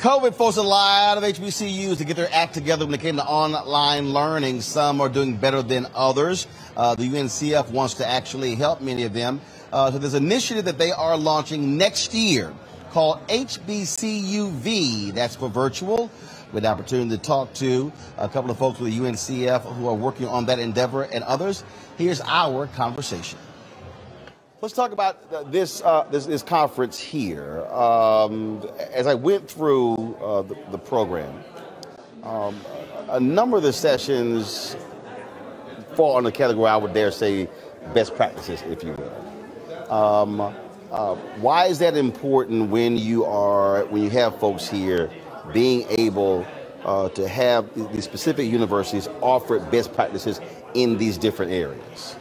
COVID forced a lot of HBCUs to get their act together when it came to online learning. Some are doing better than others. The UNCF wants to actually help many of them. So there's an initiative that they are launching next year called HBCUV. That's for virtual. With the opportunity to talk to a couple of folks with the UNCF who are working on that endeavor and others. Here's our conversation. Let's talk about this conference here. As I went through the program, a number of the sessions fall under the category I would dare say best practices, if you will. Why is that important when you have folks here being able to have the specific universities offer best practices in these different areas?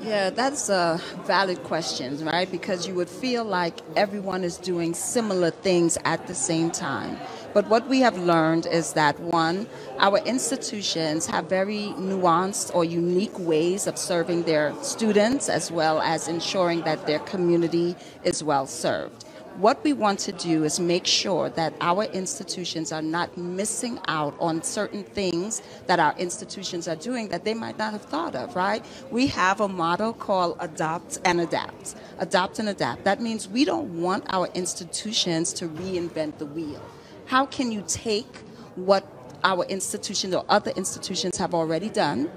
Yeah, that's a valid question, right? Because you would feel like everyone is doing similar things at the same time. But what we have learned is that, one, our institutions have very nuanced or unique ways of serving their students as well as ensuring that their community is well served. What we want to do is make sure that our institutions are not missing out on certain things that our institutions are doing that they might not have thought of, right? We have a motto called adopt and adapt. Adopt and adapt. That means we don't want our institutions to reinvent the wheel. How can you take what our institutions or other institutions have already done,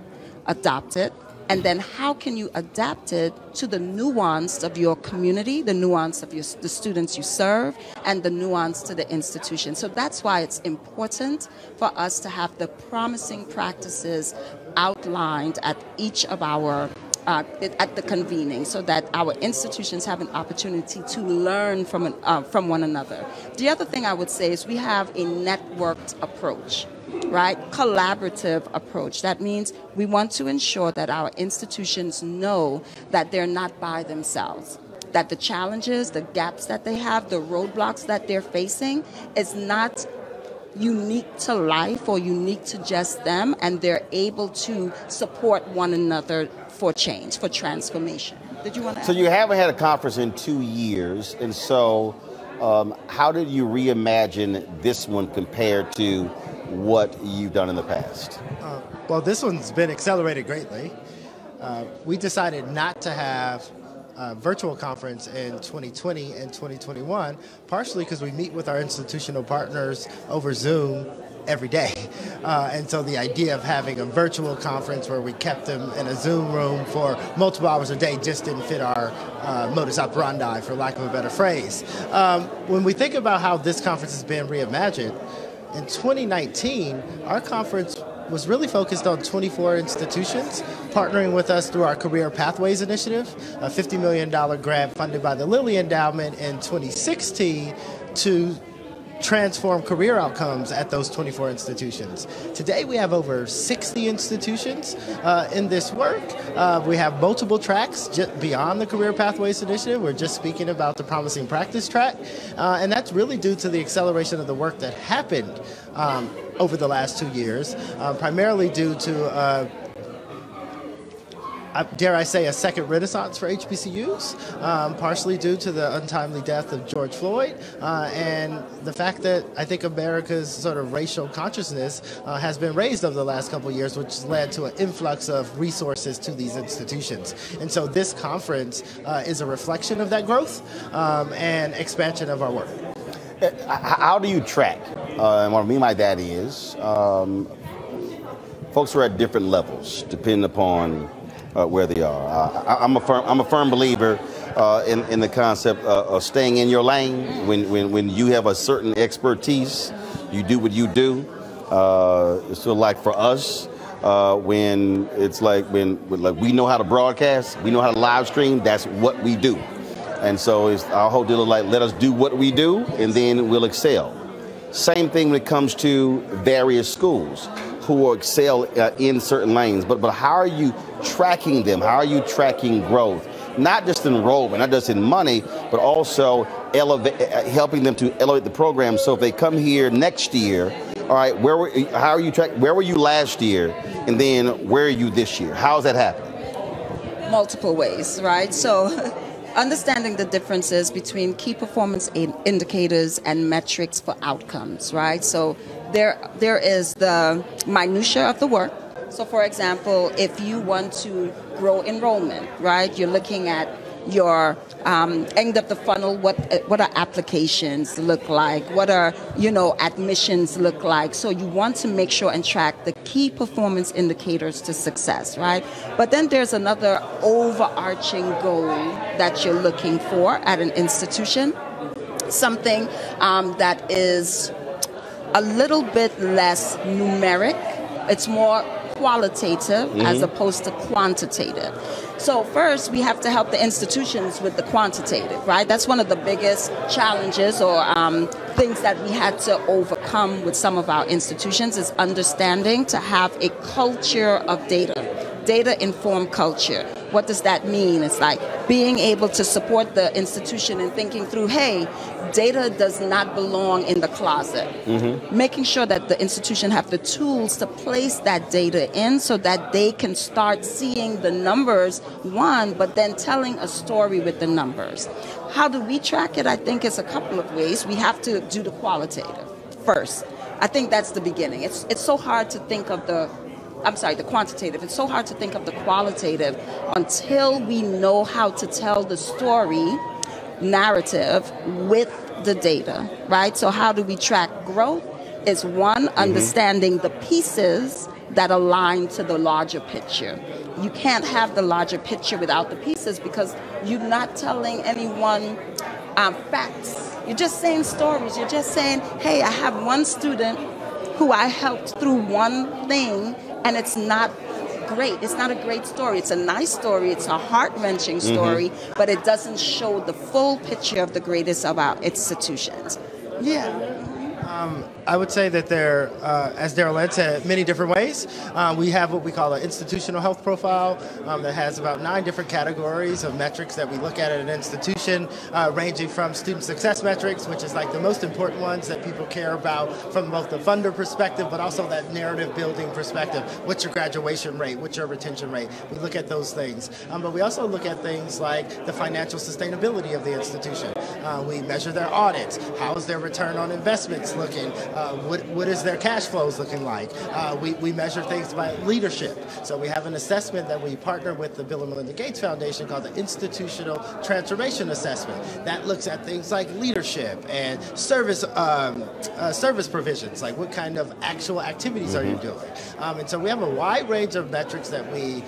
adopt it, and then how can you adapt it to the nuance of your community, the nuance of the students you serve, and the nuance to the institution? So that's why it's important for us to have the promising practices outlined at each of our at the convening, so that our institutions have an opportunity to learn from one another. The other thing I would say is we have a networked approach, right? Collaborative approach. That means we want to ensure that our institutions know that they're not by themselves, that the challenges, the gaps that they have, the roadblocks that they're facing is not unique to life or unique to just them, and they're able to support one another for change, for transformation. Did you want to add? So you haven't had a conference in 2 years, and so how did you reimagine this one compared to what you've done in the past? Well, this one's been accelerated greatly. We decided not to have a virtual conference in 2020 and 2021, partially because we meet with our institutional partners over Zoom every day. And so the idea of having a virtual conference where we kept them in a Zoom room for multiple hours a day just didn't fit our modus operandi, for lack of a better phrase. When we think about how this conference has been reimagined, in 2019, our conference was really focused on 24 institutions partnering with us through our Career Pathways Initiative, a $50 million grant funded by the Lilly Endowment in 2016 to transform career outcomes at those 24 institutions. Today we have over 60 institutions in this work. We have multiple tracks just beyond the Career Pathways Initiative. We're just speaking about the Promising Practice track, and that's really due to the acceleration of the work that happened over the last 2 years, primarily due to dare I say, a second renaissance for HBCUs, partially due to the untimely death of George Floyd, and the fact that I think America's sort of racial consciousness has been raised over the last couple of years, which has led to an influx of resources to these institutions. And so this conference is a reflection of that growth and expansion of our work. How do you track? And what I mean by that is folks are at different levels depending upon where they are. I'm a firm believer in the concept of staying in your lane. When you have a certain expertise, you do what you do. It's sort of like for us, when it's like when we know how to broadcast, we know how to live stream. That's what we do, and so it's our whole deal of like, let us do what we do, and then we'll excel. Same thing when it comes to various schools who will excel in certain lanes, but how are you tracking them? How are you tracking growth? Not just enrollment, not just in money, but also helping them to elevate the program. So if they come here next year, all right, where were you last year, and then where are you this year? How is that happening? Multiple ways, right? So understanding the differences between key performance indicators and metrics for outcomes, right? So there is the minutia of the work. So for example, if you want to grow enrollment, right, you're looking at your end of the funnel, what are applications look like, what are, admissions look like. So you want to make sure and track the key performance indicators to success, right? But then there's another overarching goal that you're looking for at an institution, something that is a little bit less numeric. It's more qualitative as opposed to quantitative. So first, we have to help the institutions with the quantitative, right? That's one of the biggest challenges or things that we had to overcome with some of our institutions is understanding to have a culture of data-informed culture. What does that mean? It's like being able to support the institution in thinking through, hey, data does not belong in the closet. Making sure that the institution have the tools to place that data in so that they can start seeing the numbers, one, but then telling a story with the numbers. How do we track it? I think it's a couple of ways. We have to do the qualitative first. I think that's the beginning. It's so hard to think of the quantitative. It's so hard to think of the qualitative until we know how to tell the story narrative with the data, right? So how do we track growth? Is one, understanding the pieces that align to the larger picture. You can't have the larger picture without the pieces because you're not telling anyone facts. You're just saying stories. You're just saying, hey, I have one student who I helped through one thing, and it's not great. It's not a great story. It's a nice story. It's a heart-wrenching story, but it doesn't show the full picture of the greatest of our institutions. Yeah. I would say that there, as Roland said, many different ways. We have what we call an institutional health profile that has about 9 different categories of metrics that we look at an institution, ranging from student success metrics, which is like the most important ones that people care about from both the funder perspective, but also that narrative building perspective. What's your graduation rate? What's your retention rate? We look at those things. But we also look at things like the financial sustainability of the institution. We measure their audits. How is their return on investments looking? What is their cash flows looking like? We measure things by leadership. So we have an assessment that we partner with the Bill and Melinda Gates Foundation called the Institutional Transformation Assessment. That looks at things like leadership and service provisions, like what kind of actual activities are you doing? And so we have a wide range of metrics that we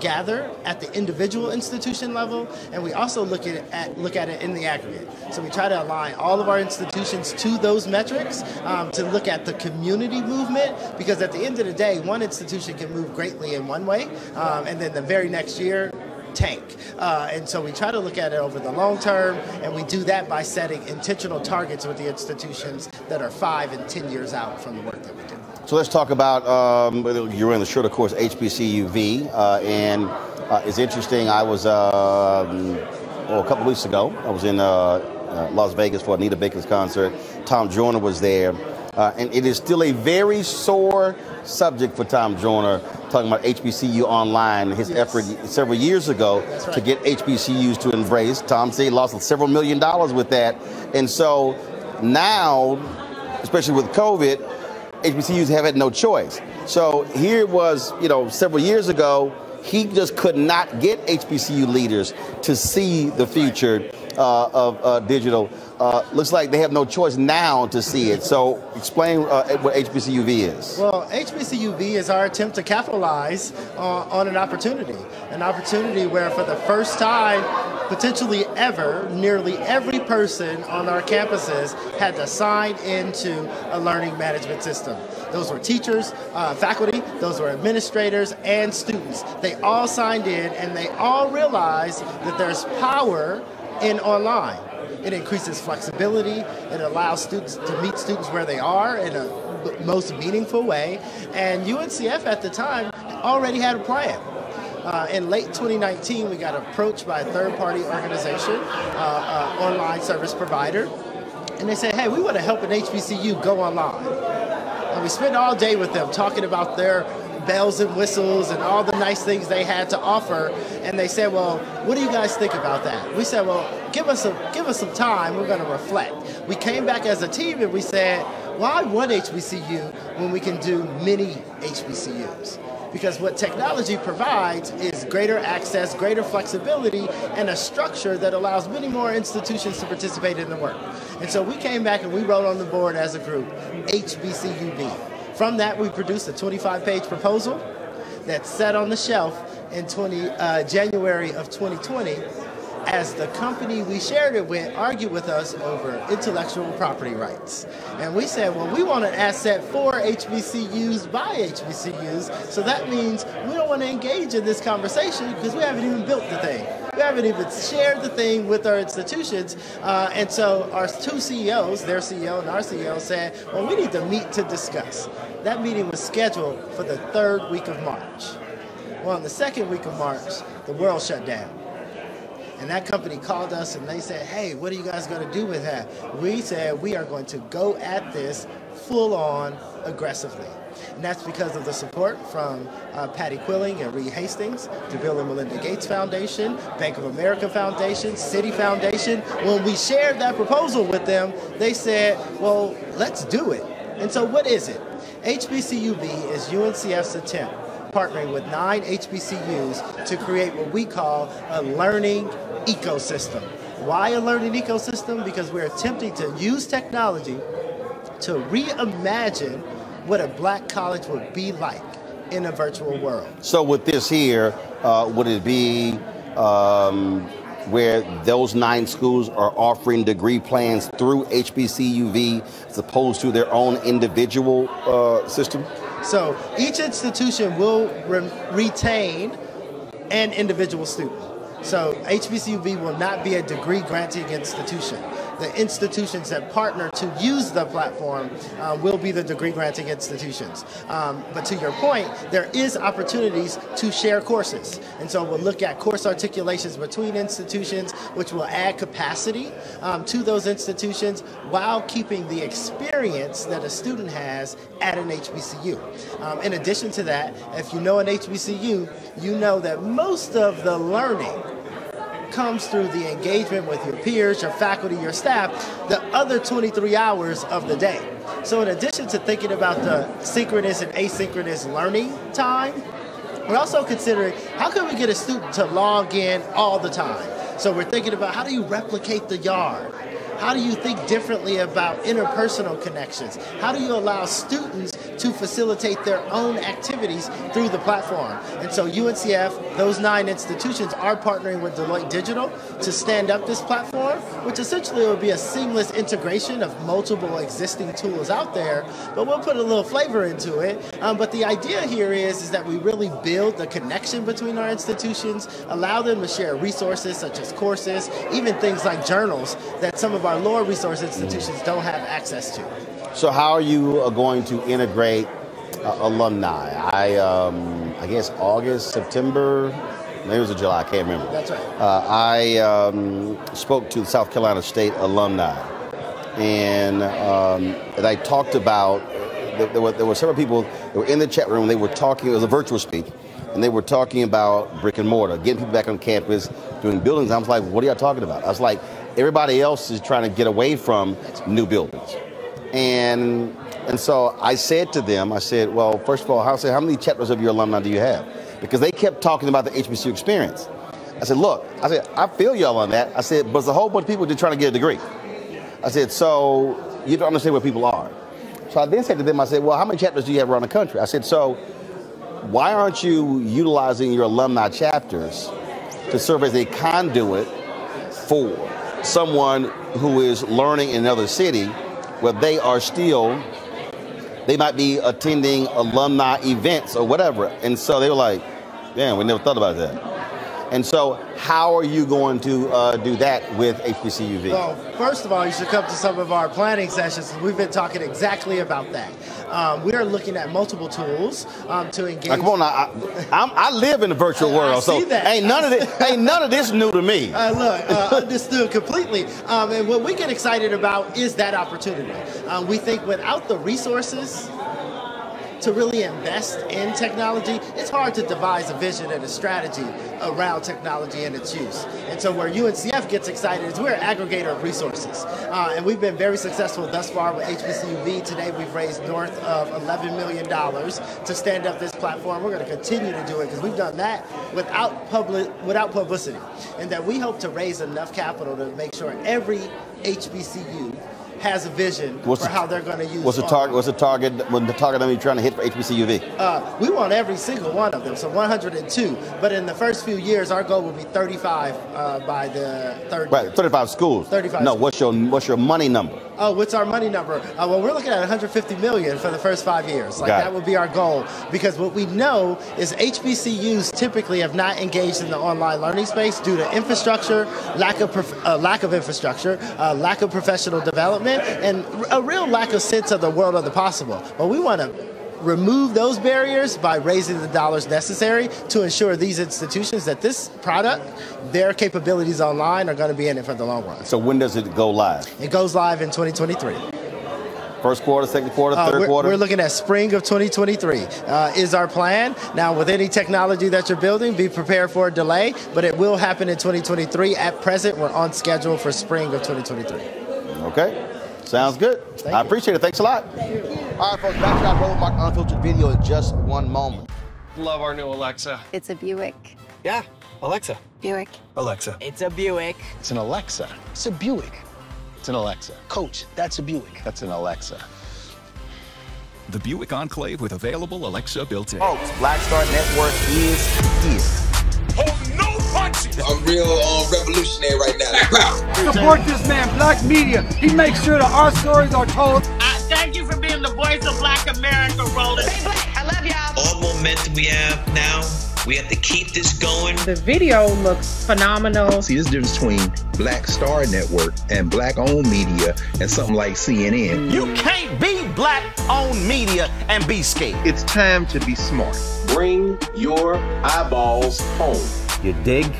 gather at the individual institution level, and we also look at it in the aggregate. So we try to align all of our institutions to those metrics to look at the community movement, because at the end of the day, one institution can move greatly in one way, and then the very next year, tank. And so we try to look at it over the long term, and we do that by setting intentional targets with the institutions that are 5 and 10 years out from the work that we do. So let's talk about, you're in the shorter course, HBCUV, and it's interesting. I was, a couple weeks ago, I was in Las Vegas for Anita Baker's concert. Tom Joyner was there, and it is still a very sore subject for Tom Joyner, talking about HBCU online, his effort several years ago to get HBCUs to embrace. Tom said he lost several $1 million with that. And so now, especially with COVID, HBCUs have had no choice. So here it was, several years ago, he just could not get HBCU leaders to see the future of digital. Looks like they have no choice now to see it. So explain what HBCUV is. Well, HBCUV is our attempt to capitalize on an opportunity where for the first time, potentially ever, nearly every person on our campuses had to sign into a learning management system. Those were teachers, faculty, those were administrators, and students. They all signed in, and they all realized that there's power in online. It increases flexibility. It allows students to meet students where they are in a most meaningful way. And UNCF at the time already had a plan. In late 2019, we got approached by a third-party organization, online service provider, and they said, hey, we want to help an HBCU go online. And we spent all day with them talking about their bells and whistles and all the nice things they had to offer. And they said, well, what do you guys think about that? We said, well, give us some time. We're going to reflect. We came back as a team and we said, why one HBCU when we can do many HBCUs? Because what technology provides is greater access, greater flexibility, and a structure that allows many more institutions to participate in the work. And so we came back and we wrote on the board as a group, HBCUV. From that, we produced a 25-page proposal that's set on the shelf in January of 2020, as the company we shared it with argued with us over intellectual property rights. And we said, well, we want an asset for HBCUs by HBCUs, so that means we don't want to engage in this conversation because we haven't even built the thing. We haven't even shared the thing with our institutions. And so our two CEOs, their CEO and our CEO, said, well, we need to meet to discuss. That meeting was scheduled for the 3rd week of March. Well, in the 2nd week of March, the world shut down. And that company called us and they said, hey, what are you guys going to do with that? We said, we are going to go at this full on aggressively. And that's because of the support from Patty Quilling and Reed Hastings, the Bill and Melinda Gates Foundation, Bank of America Foundation, Citi Foundation. When we shared that proposal with them, they said, well, let's do it. And so what is it? HBCUV is UNCF's attempt, partnering with 9 HBCUs to create what we call a learning ecosystem. Why a learning ecosystem? Because we're attempting to use technology to reimagine what a black college would be like in a virtual world. So with this here, would it be where those 9 schools are offering degree plans through HBCUV as opposed to their own individual system? So each institution will retain an individual student. So HBCUV will not be a degree granting institution. The institutions that partner to use the platform will be the degree granting institutions. But to your point, there is opportunities to share courses. And so we'll look at course articulations between institutions, which will add capacity to those institutions while keeping the experience that a student has at an HBCU. In addition to that, if you know an HBCU, you know that most of the learning comes through the engagement with your peers, your faculty, your staff, the other 23 hours of the day. So in addition to thinking about the synchronous and asynchronous learning time, we're also considering how can we get a student to log in all the time? So we're thinking about how do you replicate the yard? How do you think differently about interpersonal connections? How do you allow students to facilitate their own activities through the platform? And so UNCF, those 9 institutions are partnering with Deloitte Digital to stand up this platform, which essentially will be a seamless integration of multiple existing tools out there, but we'll put a little flavor into it. But the idea here is that we really build the connection between our institutions, allow them to share resources such as courses, even things like journals that some of our lower resource institutions don't have access to. So how are you going to integrate alumni? I guess August, September, maybe it was July, I can't remember. That's right. I spoke to South Carolina State alumni, and I talked about, there were several people that were in the chat room, they were talking, it was a virtual speak, and they were talking about brick and mortar, getting people back on campus, doing buildings. I was like, what are y'all talking about? I was like, everybody else is trying to get away from new buildings. And so I said to them, I said, well, first of all, how many chapters of your alumni do you have? Because they kept talking about the HBCU experience. I said, look, I feel y'all on that. I said, but there's a whole bunch of people just trying to get a degree. I said, so you don't understand where people are. So I then said to them, I said, well, how many chapters do you have around the country? I said, so why aren't you utilizing your alumni chapters to serve as a conduit for someone who is learning in another city where they might be attending alumni events or whatever. And so they were like, damn, we never thought about that. And so how are you going to do that with HBCUV? Well, first of all, you should come to some of our planning sessions. We've been talking exactly about that. We are looking at multiple tools to engage. Now, come on, I live in the virtual world, so ain't none of this new to me. Understood completely. And what we get excited about is that opportunity. We think without the resources, to really invest in technology, it's hard to devise a vision and a strategy around technology and its use. And so where UNCF gets excited is we're an aggregator of resources. And we've been very successful thus far with HBCUV. Today we've raised north of $11 million to stand up this platform. We're going to continue to do it because we've done that without publicity. And that we hope to raise enough capital to make sure every HBCU has a vision for how they're going to use. What's the target? What's the target? What the target number you're trying to hit for HBCUV? We want every single one of them, so 102. But in the first few years, our goal will be 35 by the third. Right, year. 35 schools. 35. No, what's your money number? Oh, what's our money number? Well, we're looking at 150 million for the first 5 years. Like that would be our goal, because what we know is HBCUs typically have not engaged in the online learning space due to infrastructure, lack of infrastructure, lack of professional development, and a real lack of sense of the world of the possible. But we want to remove those barriers by raising the dollars necessary to ensure these institutions that this product, their capabilities online, are going to be in it for the long run. So when does it go live? It goes live in 2023. First quarter, second quarter, third quarter? We're looking at spring of 2023 is our plan. Now, with any technology that you're building, be prepared for a delay, but it will happen in 2023. At present, we're on schedule for spring of 2023. Okay. Sounds good. I appreciate it. Thanks a lot. Thank you. All right, folks, back to our Roland Martin Unfiltered video in just one moment. Love our new Alexa. It's a Buick. Yeah, Alexa. Buick. Alexa. It's a Buick. It's an Alexa. It's a Buick. It's an Alexa. Coach, that's a Buick. That's an Alexa. The Buick Enclave with available Alexa built-in. Folks, Black Star Network is here. Oh, no punches! I'm real revolutionary right now. Support this man, Black Media. He makes sure that our stories are told. Thank you for being the voice of Black America, Roland. Stay black. I love y'all. All momentum we have now, we have to keep this going. The video looks phenomenal. See, this difference between Black Star Network and Black-owned media and something like CNN. You can't be Black-owned media and be scared. It's time to be smart. Bring your eyeballs home. You dig?